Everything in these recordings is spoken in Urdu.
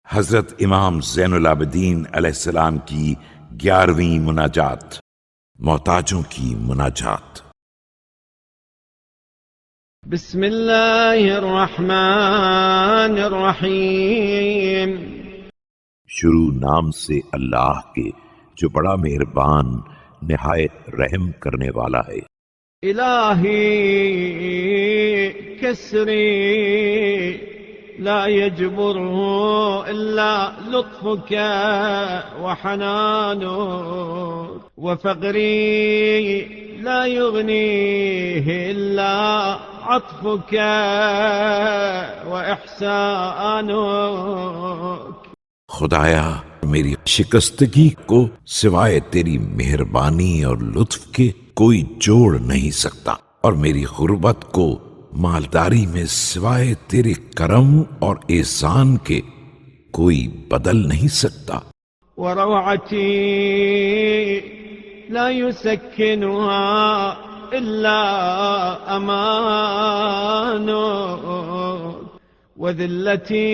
حضرت امام زین العابدین علیہ السلام کی 11ویں مناجات، محتاجوں کی مناجات۔ بسم اللہ الرحمن الرحیم۔ شروع نام سے اللہ کے جو بڑا مہربان نہایت رحم کرنے والا ہے۔ الہی کسری لا يجبره إلا لطفك وحنانك، وفقري لا يغنيه إلا عطفك وإحسانك۔ خدایا میری شکستگی کو سوائے تیری مہربانی اور لطف کے کوئی جوڑ نہیں سکتا، اور میری غربت کو مالداری میں سوائے تیرے کرم اور احسان کے کوئی بدل نہیں سکتا۔ وروعتي لا يسكنها إلا أمانك، وذلتي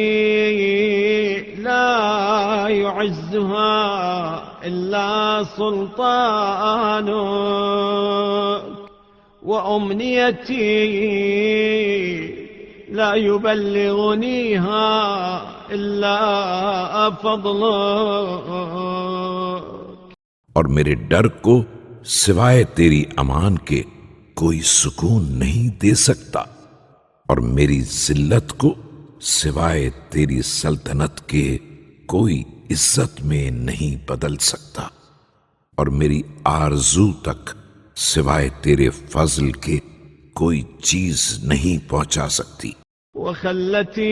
لا يعزها إلا سلطانك، وأمنيتي لا يبلغنيها إلا فضلك۔ اور میرے ڈر کو سوائے تیری امان کے کوئی سکون نہیں دے سکتا، اور میری ذلت کو سوائے تیری سلطنت کے کوئی عزت میں نہیں بدل سکتا، اور میری آرزو تک سوائے تیرے فضل کے کوئی چیز نہیں پہنچا سکتی۔ وخلتي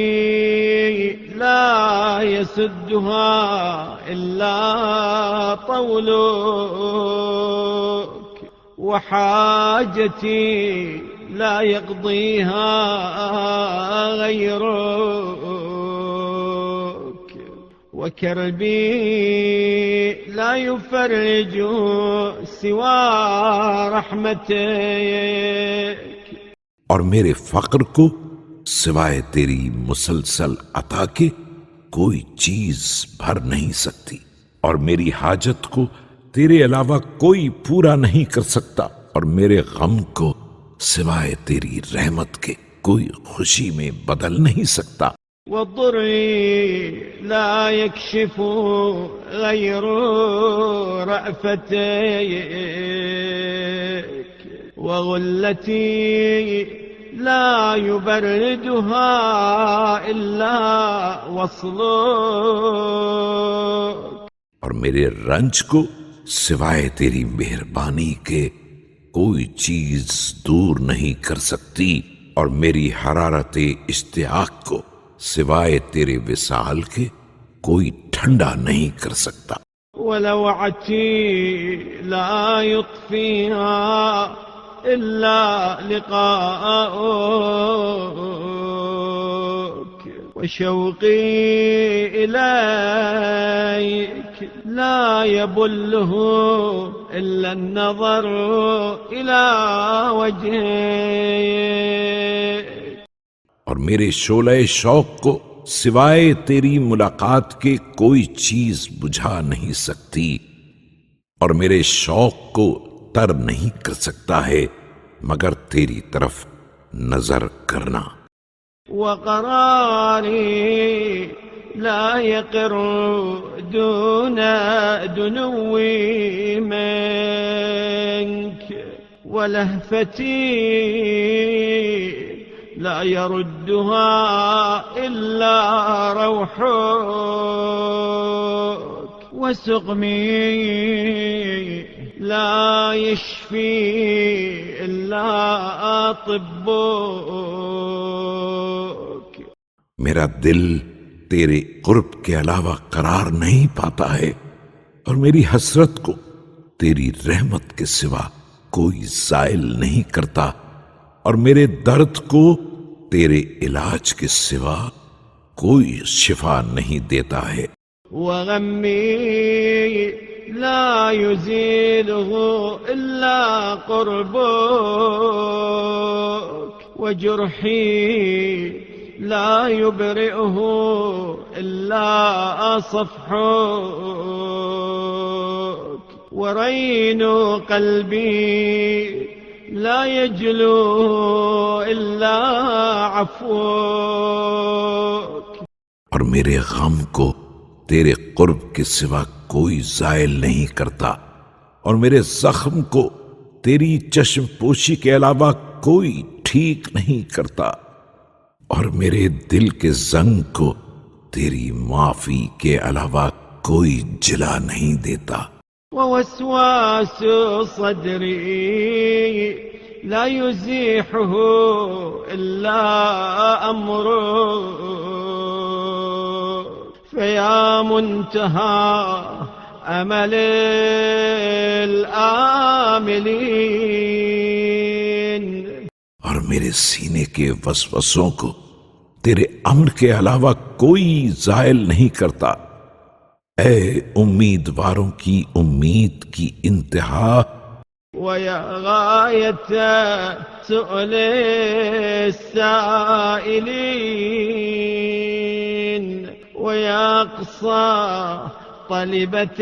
لا يسدها إلا طولك، وحاجتي لا يقضيها غيرك، وكربي لا يفرج سوى رحمتك، اور میرے فقر کو سوائے تیری مسلسل عطا کے کوئی چیز بھر نہیں سکتی، اور میری حاجت کو تیرے علاوہ کوئی پورا نہیں کر سکتا، اور میرے غم کو سوائے تیری رحمت کے کوئی خوشی میں بدل نہیں سکتا۔ والضري لا يكشف غير رأفتك، وغلتي لا يبردها إلا وصلك، اور میرے رنج کو سوائے تیری مہربانی کے کوئی چیز دور نہیں کر سکتی، اور میری حرارت اشتیاق کو سوائے تیرے وصال کے کوئی ٹھنڈا نہیں کر سکتا۔ ولوعتي لا يطفيها إلا لقاؤك، وشوقي إليك لا يبله إلا النظر إلى وجهك، اور میرے شعلہ شوق کو سوائے تیری ملاقات کے کوئی چیز بجھا نہیں سکتی، اور میرے شوق کو تر نہیں کر سکتا ہے مگر تیری طرف نظر کرنا۔ وقراري لا يقر دون دنوي منك، ولهفتي لا يردها إلا روحك، وسقمي لا يشفي إلا طبك۔ میرا دل تیرے قرب کے علاوہ قرار نہیں پاتا ہے، اور میری حسرت کو تیری رحمت کے سوا کوئی زائل نہیں کرتا، اور میرے درد کو تیرے علاج کے سوا کوئی شفا نہیں دیتا ہے۔ وغمي لا يزيله إلا قربك، وجرحي لا يبرئه إلا صفحك ورين قلبي لا يجلو إلا عفوك. اور میرے غم کو تیرے قرب کے سوا کوئی زائل نہیں کرتا، اور میرے زخم کو تیری چشم پوشی کے علاوہ کوئی ٹھیک نہیں کرتا، اور میرے دل کے زنگ کو تیری معافی کے علاوہ کوئی جلا نہیں دیتا. ووسواس صدري لا يزيحه إلا أمرك فيا منتهى أمل الآملين. اور میرے سینے کے وسوسوں کو تیرے امر کے علاوہ کوئی زائل نہیں کرتا. اے امیدواروں کی امید کی انتہا، ويا غاية سؤل السائلين ويا أقصى طلبة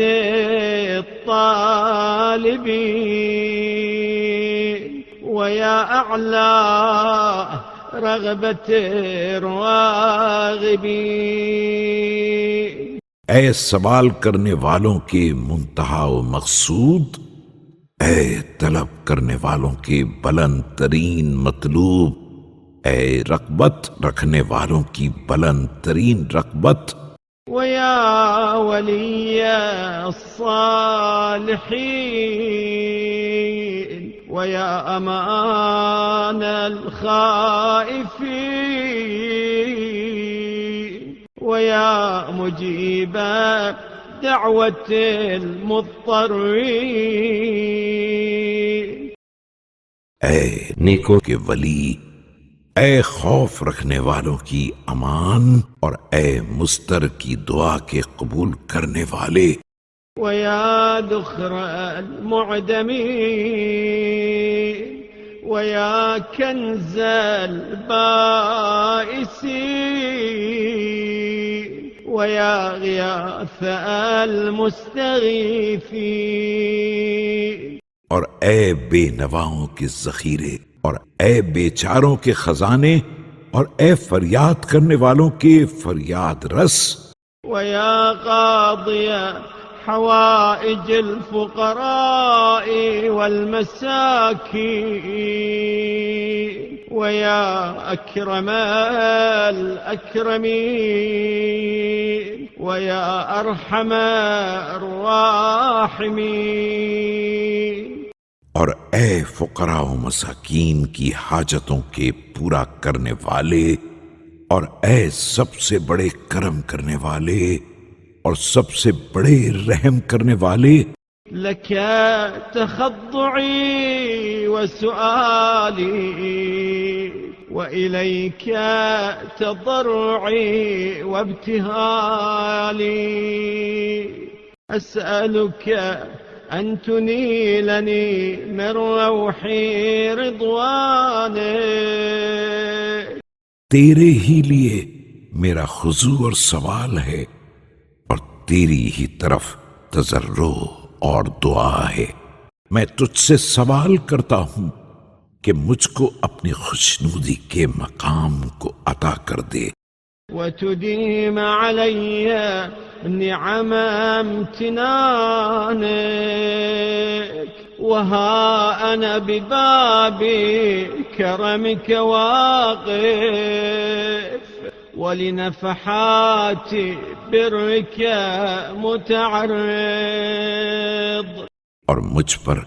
الطالبين ويا أعلى رغبة الراغبين. اے سوال کرنے والوں کے منتہا و مقصود، اے طلب کرنے والوں کے بلند ترین مطلوب، اے رغبت رکھنے والوں کی بلند ترین رغبت. ويا ولي الصالحين ويا أمان الخائفين ويا مجيب دعوة المضطرين. اے نیکوں کے ولی، اے خوف رکھنے والوں کی امان، اور اے مضطر کی دعا کے قبول کرنے والے. ويا ذخر المعدمين ويا كنز البائسين ويا غياث المستغيثين. اور اے بے نواؤں کے ذخیرے، اور اے بیچاروں کے خزانے، اور اے فریاد کرنے والوں کے فریاد رس. ويا قاضي حوائج الفقراء والمساكين ويا أكرم الأكرمين ويا أرحم الراحمين. اور اے فقراء و مساکین کی حاجتوں کے پورا کرنے والے، اور اے سب سے بڑے کرم کرنے والے، اور سب سے بڑے رحم کرنے والے. لك تخضعي وسؤالي وإليك تضرعي وابتهالي. أسألك أن تنيلني من روح رضوانك. تیرے ہی لیے میرا خضوع اور سوال ہے، اور تیری ہی طرف تضرع اور دعا ہے. میں تجھ سے سوال کرتا ہوں کہ مجھ کو اپنی خوشنودی کے مقام کو عطا کر دے. وتديم علي نعم امتنانك وها أنا بباب كرمك واقف ولنفحات برك متعرض. اور مجھ پر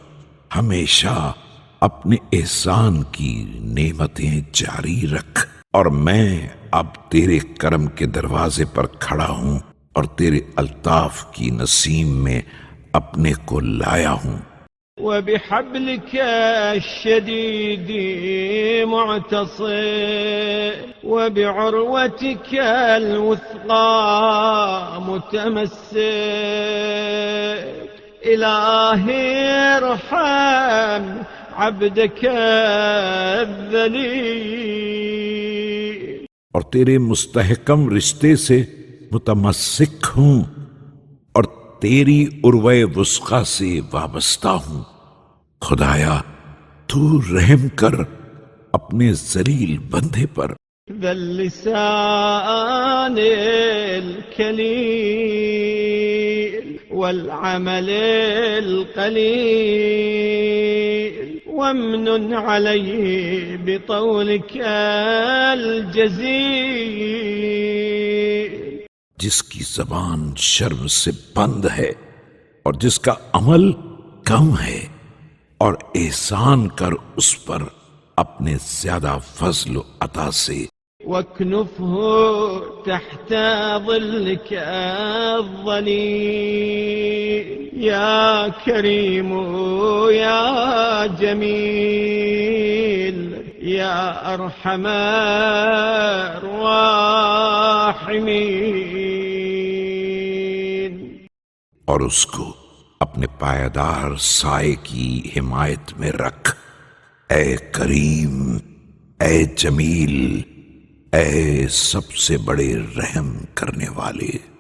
ہمیشہ اپنے احسان کی نعمتیں جاری رکھ، اور میں اب تیرے کرم کے دروازے پر کھڑا ہوں، اور تیرے الطاف کی نسیم میں اپنے کو لایا ہوں. وبحبلك الشديد معتصم وبعروتك الوثقى متمسك. إلهي ارحم عبدك الذليل. اور تیرے مستحکم رشتے سے متمسک ہوں اور تیری عروہ وثقی سے وابستہ ہوں۔ خدایا تو رحم کر اپنے ذلیل بندے پر۔ ذا اللسان الكليل والعمل القليل وامنن عليه بطولك الجزيل۔ جس کی زبان شرم سے بند ہے اور جس کا عمل کم ہے، اور احسان کر اس پر اپنے زیادہ فضل و عطا سے۔ واكنفه تحت ظلك الظليل يا كريم يا جميل يا أرحم الراحمين۔ اور اس کو اپنے پائیدار سائے کی حمایت میں رکھ، اے کریم، اے جمیل، اے سب سے بڑے رحم کرنے والے۔